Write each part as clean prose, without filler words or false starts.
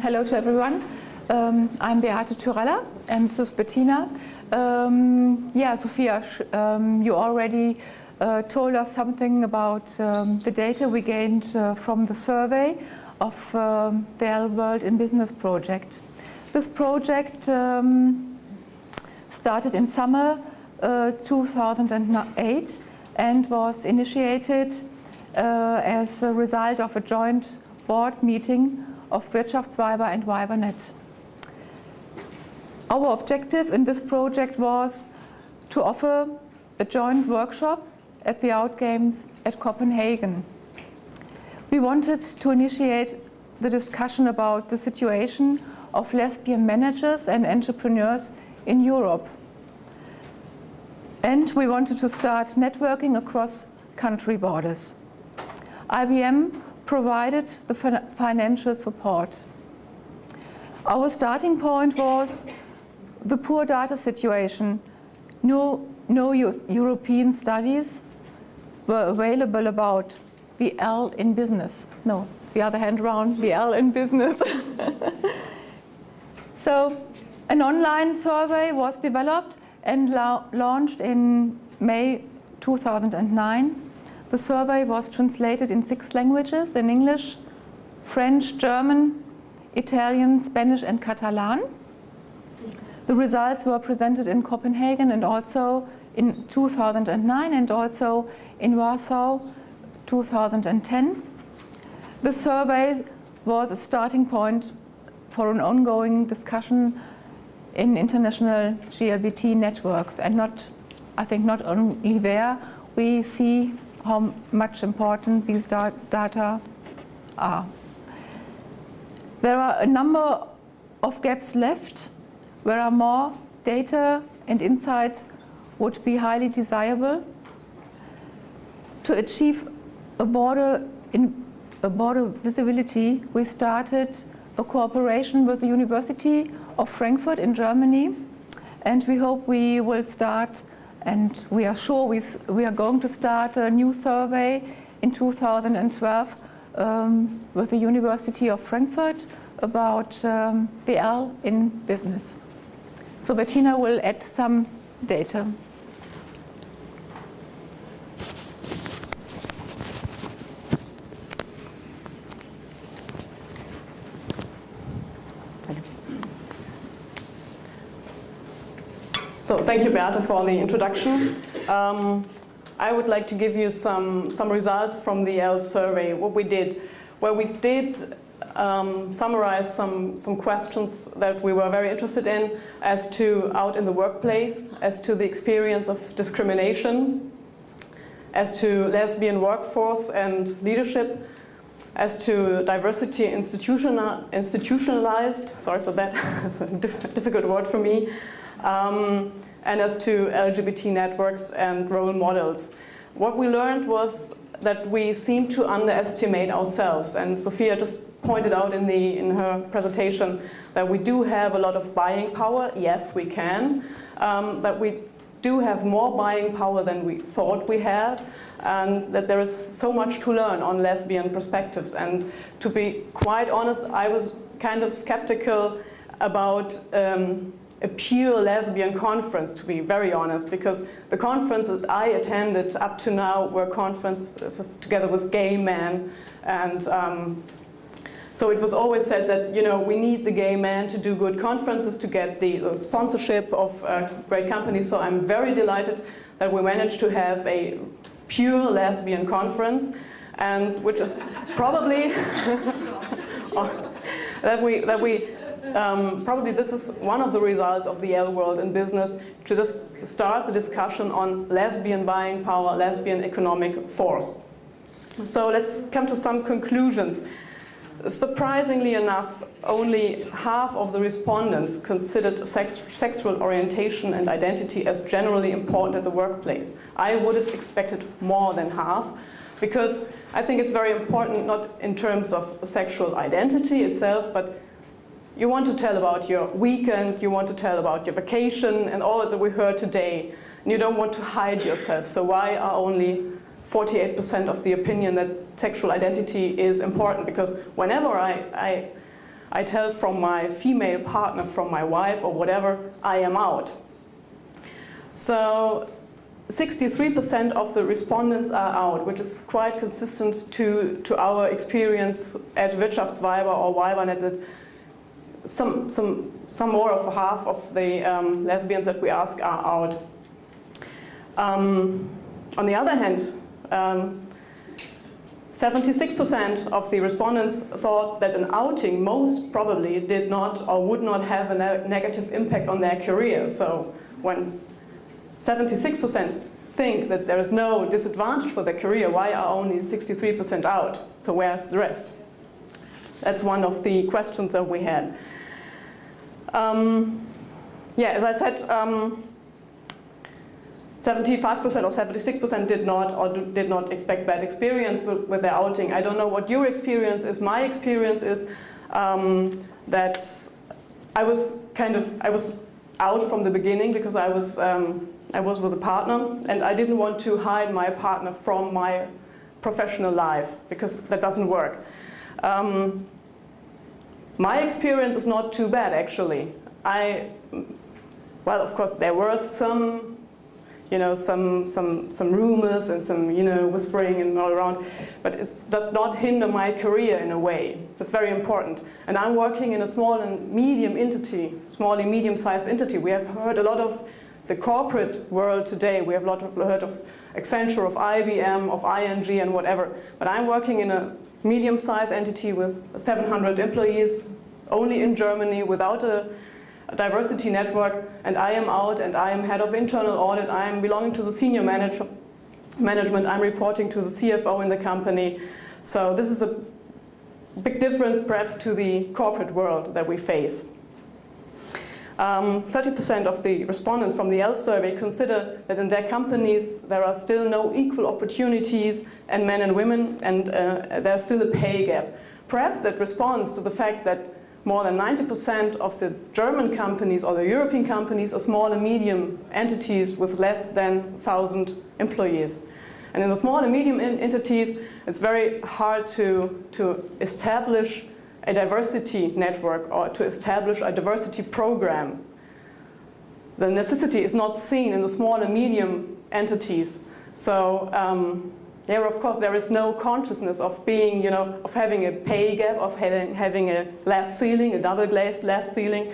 Hello to everyone. I'm Beate Tyrella and this is Bettina. Sophia, you already told us something about the data we gained from the survey of the L World in Business project. This project started in summer 2008 and was initiated as a result of a joint board meeting of Wirtschaftsweiber and WeiberNet. Our objective in this project was to offer a joint workshop at the Outgames at Copenhagen. We wanted to initiate the discussion about the situation of lesbian managers and entrepreneurs in Europe. And we wanted to start networking across country borders. IBM provided the financial support. Our starting point was the poor data situation. No European studies were available about VL in business. No, it's the other hand around, VL in business. So an online survey was developed and launched in May 2009. The survey was translated in 6 languages, in English, French, German, Italian, Spanish and Catalan. The results were presented in Copenhagen and also in 2009 and also in Warsaw 2010. The survey was a starting point for an ongoing discussion in international GLBT networks, and I think not only there, we see how much important these data are. There are a number of gaps left where more data and insights would be highly desirable. To achieve a broader visibility, we started a cooperation with the University of Frankfurt in Germany, and we hope we will start, and we are sure we are going to start a new survey in 2012 with the University of Frankfurt about the L in business. So Bettina will add some data. So thank you, Beate, for the introduction. I would like to give you some results from the L survey, what we did. Well, we did summarize some questions that we were very interested in as to out in the workplace, as to the experience of discrimination, as to lesbian workforce and leadership, as to diversity institutionalized, sorry for that, it's a difficult word for me, and as to LGBT networks and role models. What we learned was that we seem to underestimate ourselves, and Sophia just pointed out in her presentation that we do have a lot of buying power. Yes, we can. That we do have more buying power than we thought we had, and that there is so much to learn on lesbian perspectives. And to be quite honest, I was kind of skeptical about a pure lesbian conference, to be very honest, because the conferences I attended up to now were conferences together with gay men, and so it was always said that, you know, we need the gay men to do good conferences to get the sponsorship of great companies. So I'm very delighted that we managed to have a pure lesbian conference, and which is probably probably this is one of the results of the L World in Business, to just start the discussion on lesbian buying power, lesbian economic force. So let's come to some conclusions. Surprisingly enough, only half of the respondents considered sexual orientation and identity as generally important at the workplace. I would have expected more than half, because I think it's very important, not in terms of sexual identity itself, but you want to tell about your weekend, you want to tell about your vacation and all that we heard today, and you don't want to hide yourself. So why are only 48% of the opinion that sexual identity is important? Because whenever I I tell from my female partner, from my wife or whatever, I am out. So 63% of the respondents are out, which is quite consistent to our experience at Wirtschaftsweiber or Weibernet, that some more of half of the lesbians that we ask are out. On the other hand, 76% of the respondents thought that an outing most probably did not or would not have a negative impact on their career. So when 76% think that there is no disadvantage for their career, why are only 63% out? So where's the rest? That's one of the questions that we had. Yeah, as I said, 75% or 76% did not expect bad experience with their outing. I don't know what your experience is. My experience is that I was out from the beginning because I was with a partner, and I didn't want to hide my partner from my professional life because that doesn't work. My experience is not too bad, actually. Well, of course, there were some rumors and some, whispering and all around, but it did not hinder my career in a way. That's very important. And I'm working in a small and medium-sized entity. We have heard a lot of the corporate world today. We have heard of Accenture, of IBM, of ING, and whatever. But I'm working in a medium-sized entity with 700 employees, only in Germany, without a diversity network, and I am out, and I am head of internal audit. I am belonging to the senior management. I'm reporting to the CFO in the company. So this is a big difference, perhaps, to the corporate world that we face. 30% of the respondents from the L survey consider that in their companies there are still no equal opportunities and men and women, and there's still a pay gap. Perhaps that responds to the fact that more than 90% of the German companies or the European companies are small and medium entities with less than 1,000 employees. And in the small and medium entities, it's very hard to establish a diversity network or to establish a diversity program. The necessity is not seen in the small and medium entities. So there, of course, there is no consciousness of being, of having a pay gap, of having a glass ceiling, a double glass ceiling.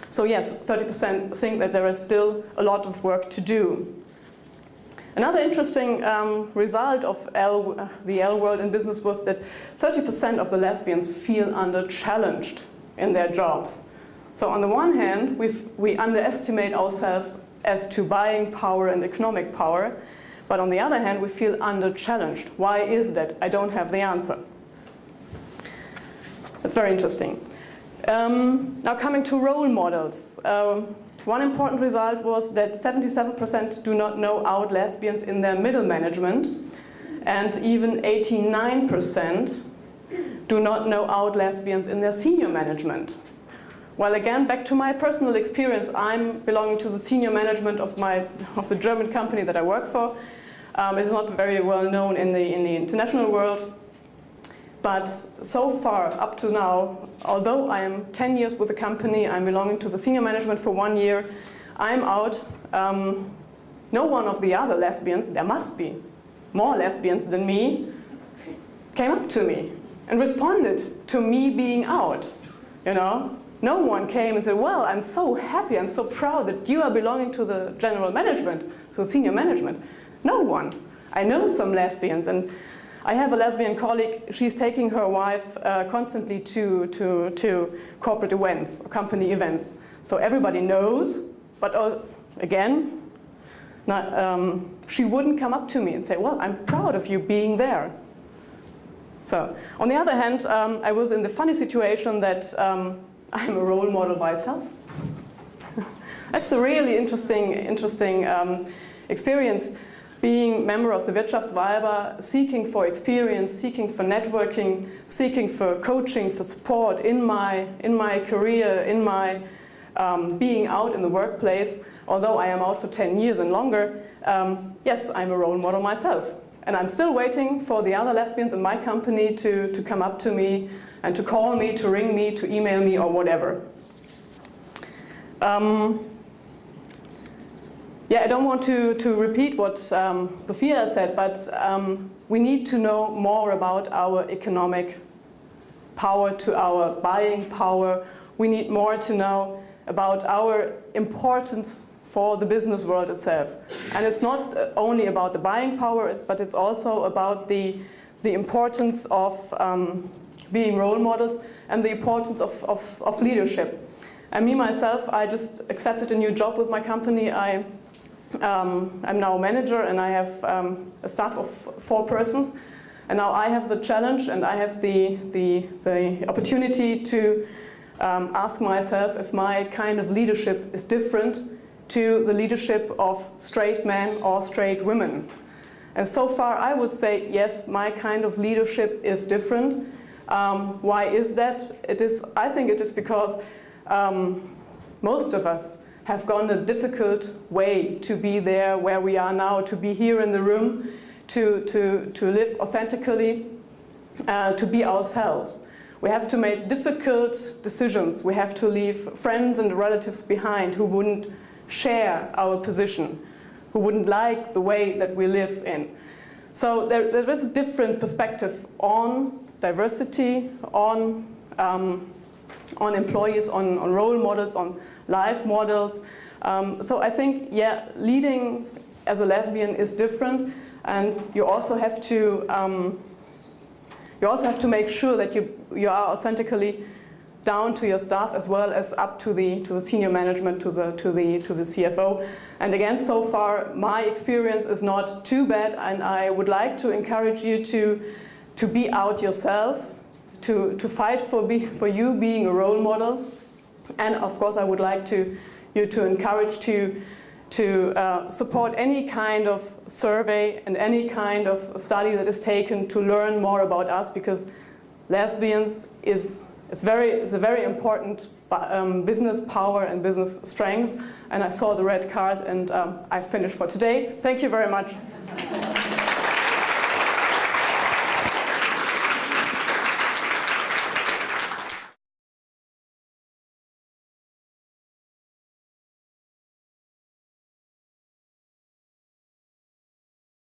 So yes, 30% think that there is still a lot of work to do. Another interesting result of the L world in business was that 30% of the lesbians feel under-challenged in their jobs. So on the one hand, we underestimate ourselves as to buying power and economic power, but on the other hand, we feel under-challenged. Why is that? I don't have the answer. That's very interesting. Now coming to role models. One important result was that 77% do not know out lesbians in their middle management, and even 89% do not know out lesbians in their senior management. Well, again, back to my personal experience, I'm belonging to the senior management of the German company that I work for. It's not very well known in the international world. But so far, up to now, although I am 10 years with the company, I'm belonging to the senior management for 1 year, I'm out. No one of the other lesbians, there must be more lesbians than me, came up to me and responded to me being out, No one came and said, well, I'm so happy, I'm so proud that you are belonging to the general management, to the senior management. No one. I know some lesbians, and I have a lesbian colleague. She's taking her wife constantly to corporate events, company events. So everybody knows, but again, she wouldn't come up to me and say, well, I'm proud of you being there. So, on the other hand, I was in the funny situation that I'm a role model myself. That's a really interesting experience. Being member of the Wirtschaftsweiber, seeking for experience, seeking for networking, seeking for coaching, for support in my career, in my being out in the workplace. Although I am out for 10 years and longer, yes, I'm a role model myself. And I'm still waiting for the other lesbians in my company to come up to me and to call me, to ring me, to email me, or whatever. Yeah, I don't want to repeat what Sophia said, but we need to know more about our economic power, to our buying power. We need more to know about our importance for the business world itself. And it's not only about the buying power, but it's also about the importance of being role models and the importance of leadership. And me, myself, I just accepted a new job with my company. I'm now a manager, and I have a staff of 4 persons. And now I have the challenge, and I have the opportunity to ask myself if my kind of leadership is different to the leadership of straight men or straight women. And so far I would say, yes, my kind of leadership is different. Why is that? I think it is because most of us have gone a difficult way to be there where we are now, to be here in the room, to live authentically, to be ourselves. We have to make difficult decisions. We have to leave friends and relatives behind who wouldn't share our position, who wouldn't like the way that we live in. So there is a different perspective on diversity, on employees, on role models, on life models. So I think, yeah, leading as a lesbian is different, and you also have to make sure that you are authentically down to your staff as well as up to the senior management, to the CFO. And again, so far my experience is not too bad, and I would like to encourage you to be out yourself, to fight for you being a role model. And of course I would like you to encourage to support any kind of survey and any kind of study that is taken to learn more about us, because lesbians is a very important business power and business strength. And I saw the red card, and I finished for today. Thank you very much.